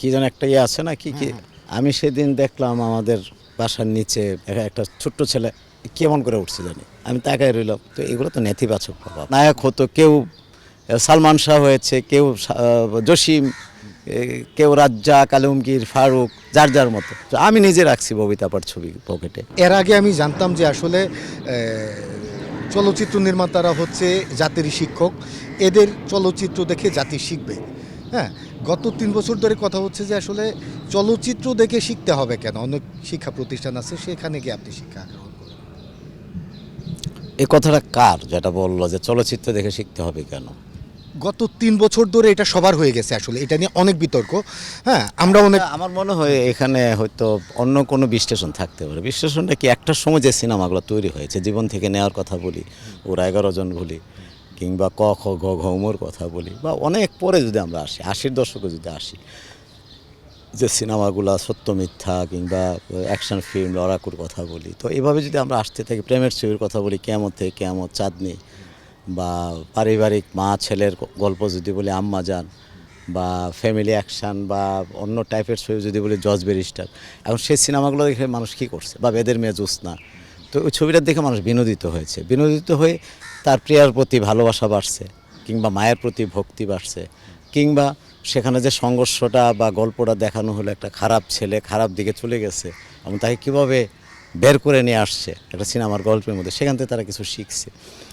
কি যেন একটা ইয়ে আছে না কি আমি সেদিন দেখলাম আমাদের বাসার নিচে একটা ছোট্ট ছেলে কেমন করে উঠছে জানি, আমি তাকায় রইলাম। তো এগুলো তো নেতিবাচক প্রভাব। নায়ক হতো কেউ সালমান শাহ হয়েছে, কেউ জসিম, কেউ রাজ্জাক, আলমগীর, ফারুক, যার যার মতো। তো আমি নিজে রাখছি ববিতা আপার ছবি পকেটে। এর আগে আমি জানতাম যে আসলে চলচ্চিত্র নির্মাতারা হচ্ছে জাতির শিক্ষক, এদের চলচ্চিত্র দেখে জাতি শিখবে। হ্যাঁ, গত 3 বছর ধরে কথা হচ্ছে যে আসলে চলচ্চিত্র দেখে শিখতে হবে কেন, অনেক শিক্ষা প্রতিষ্ঠান আছে সেখানে গিয়ে আপনি শিক্ষা গ্রহণ করুন। এই কথাটা কার যেটা বললো যে চলচ্চিত্র দেখে শিখতে হবে কেন? গত 3 বছর ধরে এটা সবার হয়ে গেছে, আসলে এটা নিয়ে অনেক বিতর্ক। হ্যাঁ, আমরা অনেক আমার মনে হয় এখানে হয়তো অন্য কোনো বিশ্লেষণ থাকতে পারে। বিশ্লেষণটা কি, একটা সময় যে সিনেমাগুলো তৈরি হয়েছে, জীবন থেকে নেওয়ার কথা বলি, ওরা 11 জন বলি, কিংবা ক খ গ ঘ উমর কথা বলি, বা অনেক পরে যদি আমরা আসি 80-র দশকে যদি আসি, যে সিনেমাগুলো সত্য মিথ্যা কিংবা অ্যাকশন ফিল্ম লড়াকুর কথা বলি, তো এইভাবে যদি আমরা আসতে থাকি, প্রেমের ছবির কথা বলি, কিয়ামত থেকে কিয়ামত, চাঁদনি, বা পারিবারিক মা ছেলের গল্প যদি বলি আম্মা জান, বা ফ্যামিলি অ্যাকশান, বা অন্য টাইপের ছবি যদি বলি জজ ব্যারিস্টার, এখন সেই সিনেমাগুলো দেখে মানুষ কী করছে, বা বেদের মেয়ে জ্যোৎস্না, তো ওই ছবিটা দেখে মানুষ বিনোদিত হয়েছে। বিনোদিত হয়ে তার প্রিয়ার প্রতি ভালোবাসা বাড়ছে, কিংবা মায়ের প্রতি ভক্তি বাড়ছে, কিংবা সেখানে যে সংঘর্ষটা বা গল্পটা দেখানো হলো, একটা খারাপ ছেলে খারাপ দিকে চলে গেছে এবং তাকে কীভাবে বের করে নিয়ে আসছে একটা সিনেমার গল্পের মধ্যে, সেখান থেকে তারা কিছু শিখছে।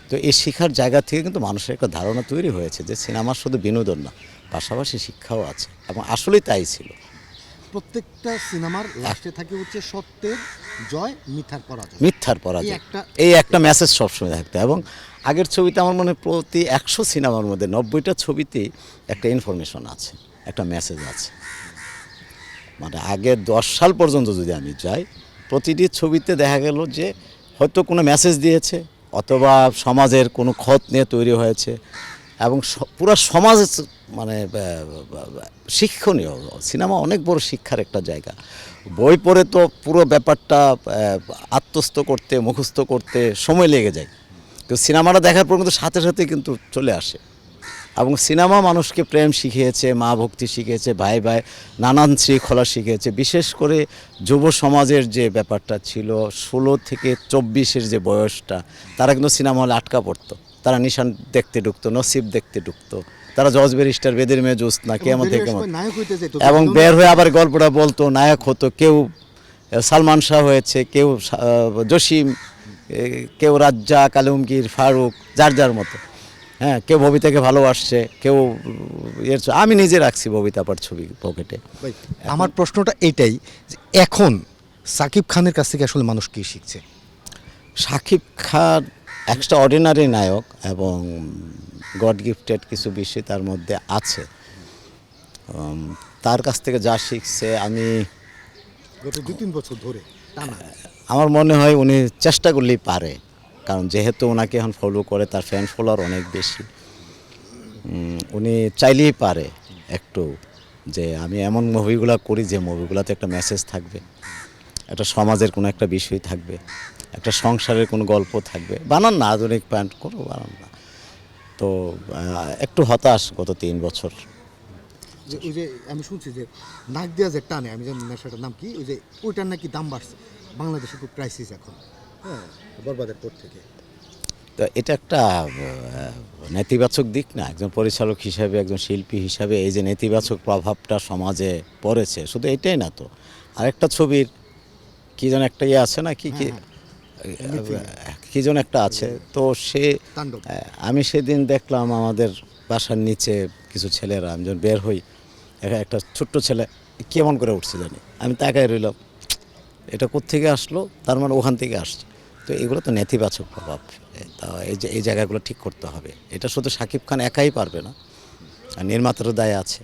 তো এই শিখার জায়গা থেকে কিন্তু মানুষের একটা ধারণা তৈরি হয়েছে যে সিনেমা শুধু বিনোদন না, পাশাপাশি শিক্ষাও আছে, এবং আসলেই তাই ছিল। প্রত্যেকটা সিনেমার লাস্টে থাকে হচ্ছে সত্যের জয়, মিথ্যার পরাজয়। মিথ্যার পরাজয়, এই একটা মেসেজ সবসময় থাকতো। এবং আগের ছবিতে আমার মনে হয় প্রতি 100 সিনেমার মধ্যে 90টা ছবিতেই একটা ইনফরমেশন আছে, একটা মেসেজ আছে। মানে আগে 10 সাল পর্যন্ত যদি আমি যাই, প্রতিটি ছবিতে দেখা গেল যে হয়তো কোনো মেসেজ দিয়েছে, অথবা সমাজের কোনো ক্ষত নিয়ে তৈরি হয়েছে, এবং পুরো সমাজ মানে শিক্ষণীয়। সিনেমা অনেক বড় শিক্ষার একটা জায়গা। বই পড়ে তো পুরো ব্যাপারটা আত্মস্থ করতে, মুখস্থ করতে সময় লেগে যায়, কিন্তু সিনেমাটা দেখার পর কিন্তু সাথে সাথে কিন্তু চলে আসে। এবং সিনেমা মানুষকে প্রেম শিখিয়েছে, মা ভক্তি শিখিয়েছে, ভাই ভাই নানান শৃঙ্খলা শিখিয়েছে। বিশেষ করে যুব সমাজের যে ব্যাপারটা ছিল, 16 থেকে 24-এর যে বয়সটা, তারা কিন্তু সিনেমা হলে আটকা পড়তো। তারা নিশান দেখতে ঢুকতো, নসিব দেখতে ঢুকতো, তারা জজ ব্যারিস্টার, বেদের মেয়ে জ্যোৎস্না, কিয়ামত থেকে কিয়ামত, এবং বের হয়ে আবার গল্পটা বলতো, নায়ক হতো কেউ সালমান শাহ হয়েছে, কেউ জসিম, কেউ রাজ্জাক, আলমগীর, ফারুক, যার যার মতো। হ্যাঁ, কেউ ববিতাকে ভালোবাসছে, কেউ আমি নিজে রাখছি ববিতা আপার ছবি পকেটে। আমার প্রশ্নটা এটাই যে এখন সাকিব খানের কাছ থেকে আসলে মানুষ কি শিখছে? শাকিব খান এক্সট্রা অর্ডিনারি নায়ক, এবং গড গিফটেড কিছু বিষয় তার মধ্যে আছে। তার কাছ থেকে যা শিখছে, আমি গত 2-3 বছর ধরে টানা আমার মনে হয় উনি চেষ্টা করলেই পারে, কারণ যেহেতু ওনাকে এখন ফলো করে, তার ফ্যান ফলোয়ার অনেক বেশি। উনি চাইলেই পারে একটু, যে আমি এমন মুভিগুলো করি যে মুভিগুলোতে একটা মেসেজ থাকবে, একটা সমাজের কোনো একটা বিষয় থাকবে, একটা সংসারের কোনো গল্প থাকবে। বানান না, আধুনিক প্যান্ট কোনো বানান না। তো একটু হতাশ গত 3 বছর। যে ওই যে আমি শুনছি যে নাক দিয়া যে টানে, আমি জানি নেশাটার নাম কি, ওই যে ওইটার নাকি দাম বাড়ছে, বাংলাদেশে খুব ক্রাইসিস এখন। হ্যাঁ, বরবাদের পর থেকে। তো এটা একটা নেতিবাচক দিক না? একজন পরিচালক হিসাবে, একজন শিল্পী হিসাবে এই যে নেতিবাচক প্রভাবটা সমাজে পড়েছে, শুধু এটাই না তো, আরেকটা ছবির কী যেন একটা ইয়ে আছে না কি কী যেন একটা আছে, তো সে আমি সেদিন দেখলাম আমাদের বাসার নিচে কিছু ছেলেরা, আমি যখন বের হই, একটা ছোট্ট ছেলে কেমন করে উঠছে জানি, আমি তাকায় রইলাম, এটা কোত্থেকে আসলো, তার মানে ওখান থেকে আসছে। তো এগুলো তো নেতিবাচক প্রভাব। তা এই জায়গাগুলো ঠিক করতে হবে। এটা শুধু শাকিব খান একাই পারবে না, আর নির্মাতারও দায় আছে।